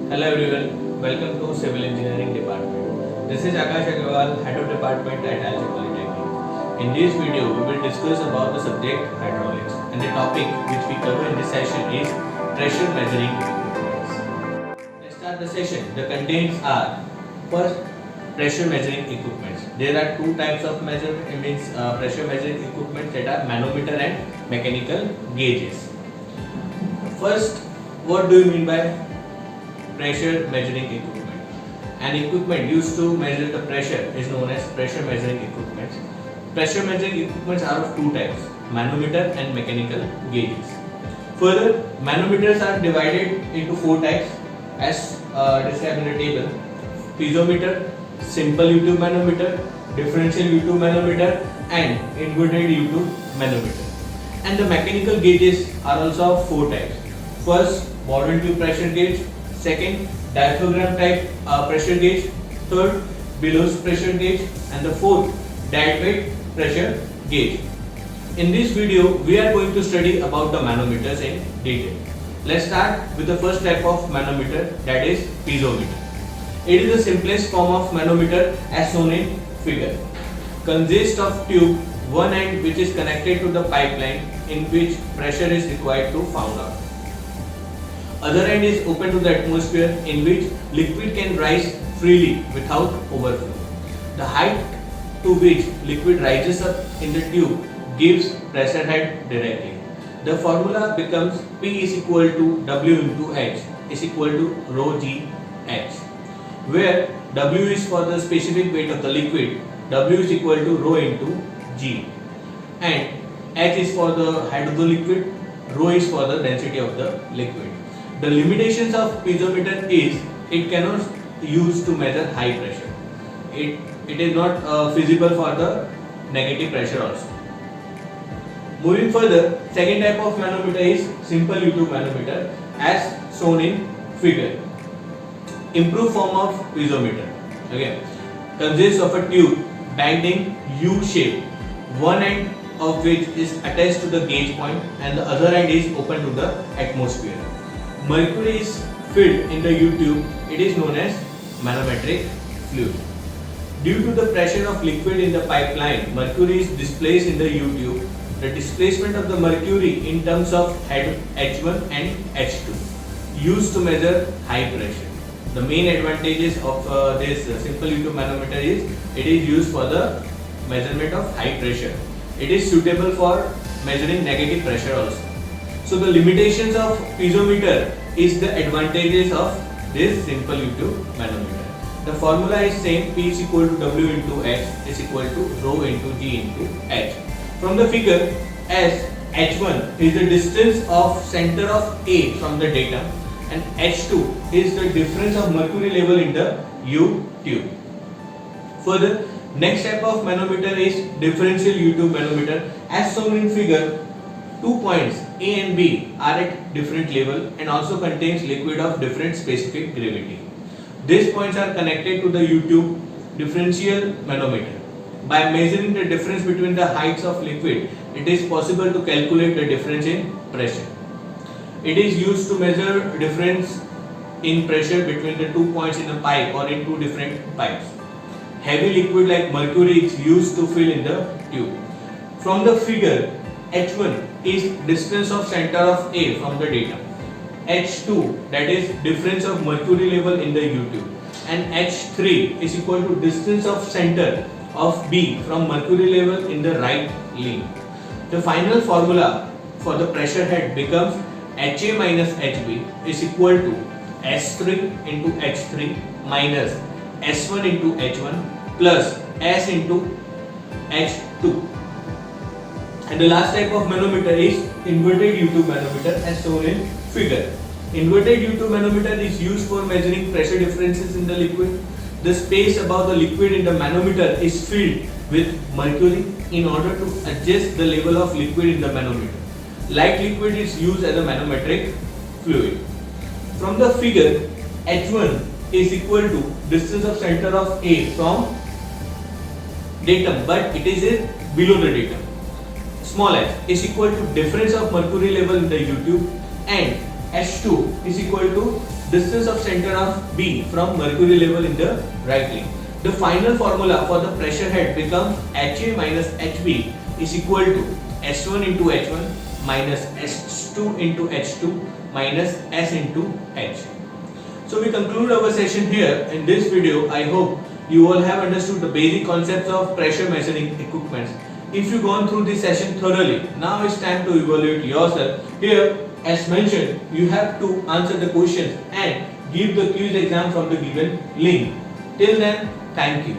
Hello everyone, welcome to Civil Engineering Department. This is Akash Agarwal, Head of Department at Alger Polytechnic. In this video, we will discuss about the subject hydraulics, and the topic which we cover in this session is pressure measuring equipments. Let's start the session. The contents are: first, pressure measuring equipments. There are two types of pressure measuring equipments, that are manometer and mechanical gauges. First, what do you mean by pressure measuring equipment? An equipment used to measure the pressure is known as pressure measuring equipment. Pressure measuring equipments are of two types: manometer and mechanical gauges. Further, manometers are divided into four types as described in the table: piezometer, simple U-tube manometer, differential U-tube manometer, and inverted U-tube manometer. And the mechanical gauges are also of four types. First, bottle tube pressure gauge. Second, diaphragm type pressure gauge. Third, bellows pressure gauge. And the fourth, dead weight pressure gauge. In this video, we are going to study about the manometers in detail. Let's start with the first type of manometer, that is piezometer. It is the simplest form of manometer as shown in figure. Consists of tube, one end which is connected to the pipeline in which pressure is required to found out. Other end is open to the atmosphere in which liquid can rise freely without overflow. The height to which liquid rises up in the tube gives pressure head directly. The formula becomes P is equal to W into H is equal to rho G H, where W is for the specific weight of the liquid, W is equal to rho into G, and H is for the head of the liquid, rho is for the density of the liquid. The limitations of piezometer is it cannot use to measure high pressure. It is not feasible for the negative pressure also. Moving further, second type of manometer is simple U-tube manometer as shown in figure. Improved form of piezometer. Again, consists of a tube banked in U shape, one end of which is attached to the gauge point and the other end is open to the atmosphere. Mercury is filled in the U-tube. It is known as manometric fluid. Due to the pressure of liquid in the pipeline, mercury is displaced in the U-tube. The displacement of the mercury in terms of head H1 and H2 used to measure high pressure. The main advantages of this simple U-tube manometer is it is used for the measurement of high pressure. It is suitable for measuring negative pressure also. So the limitations of piezometer is the advantages of this simple U-tube manometer. The formula is same: P is equal to W into H is equal to rho into G into H. From the figure, as H1 is the distance of center of A from the datum and H2 is the difference of mercury level in the U-tube. Further, next type of manometer is differential U-tube manometer as shown in figure. 2 points A and B are at different level and also contains liquid of different specific gravity. These points are connected to the U-tube differential manometer. By measuring the difference between the heights of liquid, it is possible to calculate the difference in pressure. It is used to measure difference in pressure between the 2 points in a pipe or in two different pipes. Heavy liquid like mercury is used to fill in the tube. From the figure, H1 is distance of center of A from the datum. H2, that is difference of mercury level in the U-tube, and H3 is equal to distance of center of B from mercury level in the right lane. The final formula for the pressure head becomes HA minus HB is equal to S3 into H3 minus S1 into H1 plus S into H2. And the last type of manometer is inverted U-tube manometer as shown in figure. Inverted U-tube manometer is used for measuring pressure differences in the liquid. The space above the liquid in the manometer is filled with mercury in order to adjust the level of liquid in the manometer. Light liquid is used as a manometric fluid. From the figure, H1 is equal to distance of center of A from datum, but it is below the datum. Small h is equal to difference of mercury level in the U-tube and H2 is equal to distance of center of B from mercury level in the right link. The final formula for the pressure head becomes HA minus HB is equal to S1 into H1 minus S2 into H2 minus S into H. So we conclude our session here. In this video, I hope you all have understood the basic concepts of pressure measuring equipment. If you gone through this session thoroughly, now it's time to evaluate yourself. Here, as mentioned, you have to answer the questions and give the quiz exam from the given link. Till then, thank you.